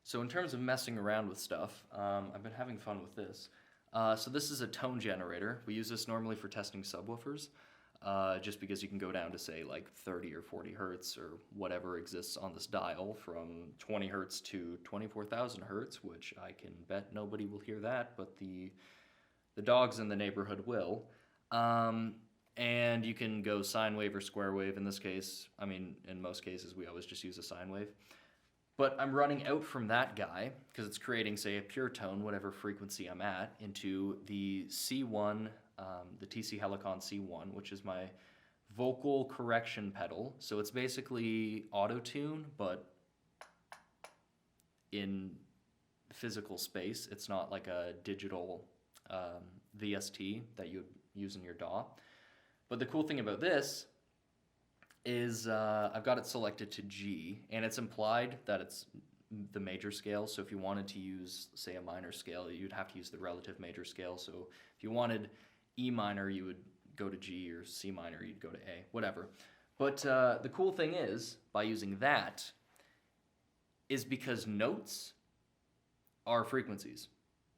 So in terms of messing around with stuff, I've been having fun with this. So this is a tone generator. We use this normally for testing subwoofers, just because you can go down to say like 30 or 40 hertz or whatever exists on this dial from 20 hertz to 24,000 hertz, which I can bet nobody will hear that, but the dogs in the neighborhood will. And you can go sine wave or square wave. In this case, I mean, in most cases, we always just use a sine wave. But I'm running out from that guy, because it's creating, say, a pure tone, whatever frequency I'm at, into the C1, the TC Helicon C1, which is my vocal correction pedal. So it's basically auto-tune, but in physical space. It's not like a digital VST that you would use in your DAW. But the cool thing about this is I've got it selected to G, and it's implied that it's the major scale. So if you wanted to use, say, a minor scale, you'd have to use the relative major scale. So if you wanted E minor, you would go to G, or C minor, you'd go to A, whatever. But the cool thing is, by using that, is because notes are frequencies.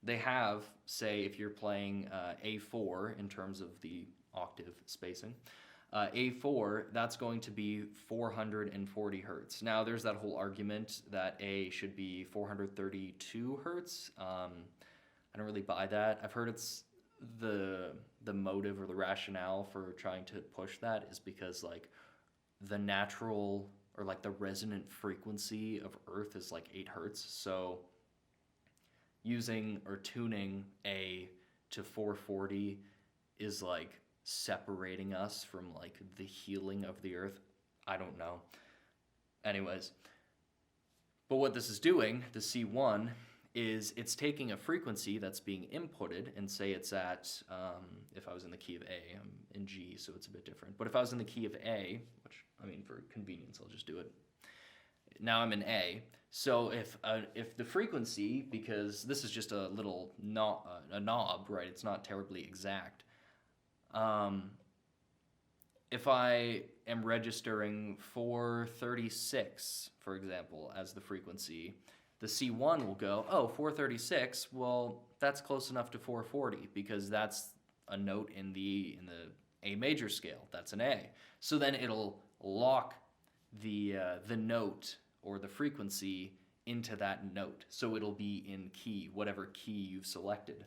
They have, say, if you're playing A4 in terms of the octave spacing, A4, that's going to be 440 hertz. Now, there's that whole argument that A should be 432 hertz. I don't really buy that. I've heard it's the motive or the rationale for trying to push that is because like the natural or like the resonant frequency of Earth is like 8 hertz. So using or tuning A to 440 is like separating us from like the healing of the Earth. I don't know. Anyways, but what this is doing, the C1, is it's taking a frequency that's being inputted, and say it's at, if I was in the key of A, I'm in G, so it's a bit different. But if I was in the key of A, which, I mean, for convenience, I'll just do it. Now I'm in A. So if the frequency, because this is just a little a knob, right? It's not terribly exact. If I am registering 436, for example, as the frequency, the C1 will go, oh, 436, well, that's close enough to 440 because that's a note in the A major scale. That's an A. So then it'll lock the note or the frequency into that note. So it'll be in key, whatever key you've selected.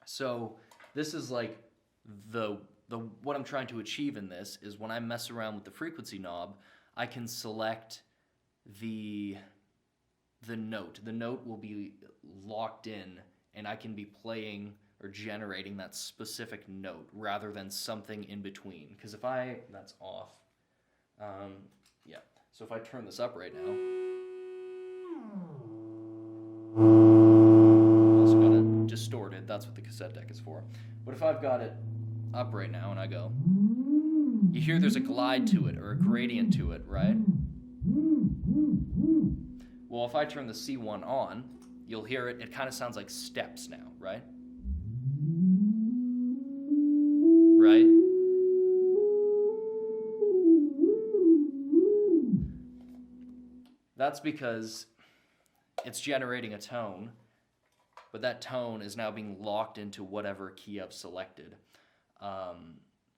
So this is like the what I'm trying to achieve in this is when I mess around with the frequency knob, I can select the note. The note will be locked in, and I can be playing or generating that specific note rather than something in between. Because if that's off. Yeah. So if I turn this up right now, also got it distorted. That's what the cassette deck is for. But if I've got it up right now and I go, you hear there's a glide to it or a gradient to it, right? Well, if I turn the C1 on, you'll hear it. It kind of sounds like steps now, right? Right? That's because it's generating a tone, but that tone is now being locked into whatever key I've selected.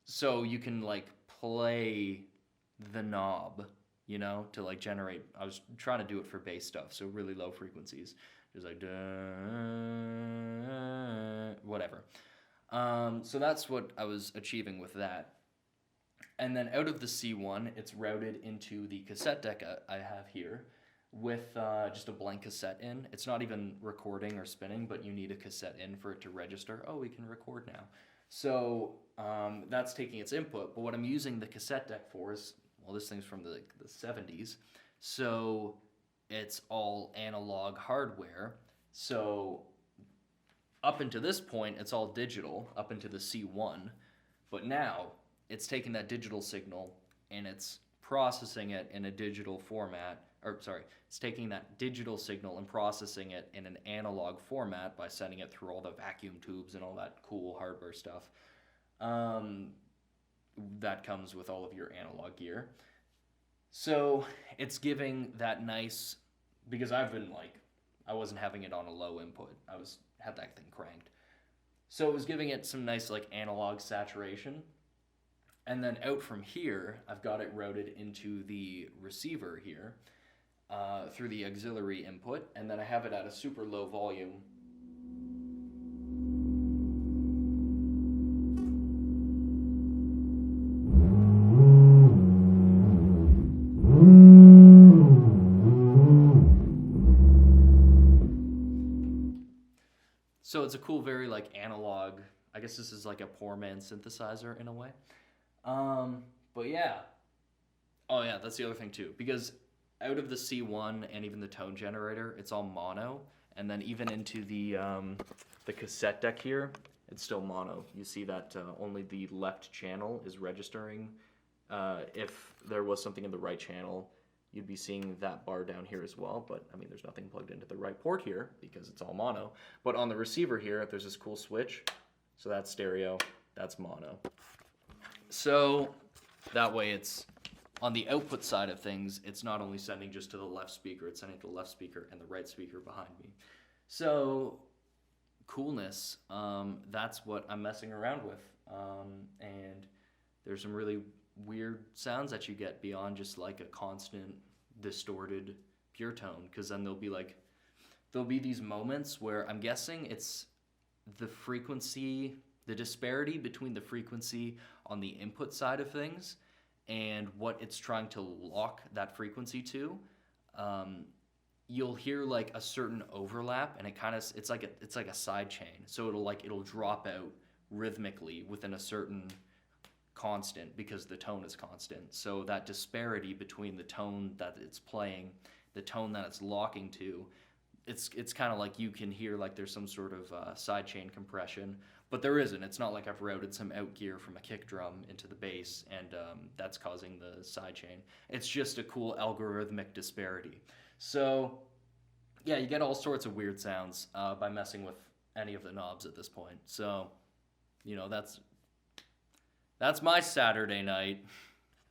So you can like play the knob, you know, to like generate. I was trying to do it for bass stuff, so really low frequencies, just like whatever. So that's what I was achieving with that. And then out of the C1, it's routed into the cassette deck I have here with just a blank cassette in. It's not even recording or spinning, but you need a cassette in for it to register. Oh, we can record now. So that's taking its input. But what I'm using the cassette deck for is, well, this thing's from the 70s. So it's all analog hardware. So up until this point, it's all digital, up into the C1. But now it's taking that digital signal and it's processing it in a digital format. It's taking that digital signal and processing it in an analog format by sending it through all the vacuum tubes and all that cool hardware stuff that comes with all of your analog gear. So it's giving that nice because I've been like, I wasn't having it on a low input. Had that thing cranked. So it was giving it some nice like analog saturation. And then out from here, I've got it routed into the receiver here through the auxiliary input. And then I have it at a super low volume. So it's a cool, very like analog. I guess this is like a poor man synthesizer in a way. But yeah. Oh yeah, that's the other thing too. Because out of the C1 and even the tone generator, it's all mono. And then even into the cassette deck here, it's still mono. You see that only the left channel is registering. If there was something in the right channel, you'd be seeing that bar down here as well. But I mean, there's nothing plugged into the right port here because it's all mono. But on the receiver here, there's this cool switch. So that's stereo, that's mono. So that way it's on the output side of things, it's not only sending just to the left speaker, it's sending to the left speaker and the right speaker behind me. So coolness, that's what I'm messing around with. And there's some really weird sounds that you get beyond just like a constant distorted pure tone, because then there'll be these moments where I'm guessing it's the frequency, the disparity between the frequency on the input side of things and what it's trying to lock that frequency to. You'll hear like a certain overlap, and it's like a side chain. So it'll drop out rhythmically within a certain constant because the tone is constant. So that disparity between the tone that it's playing, the tone that it's locking to, it's kind of like you can hear like there's some sort of sidechain compression, but there isn't. It's not like I've routed some out gear from a kick drum into the bass and that's causing the sidechain. It's just a cool algorithmic disparity. So yeah, you get all sorts of weird sounds by messing with any of the knobs at this point. So, you know, that's my Saturday night.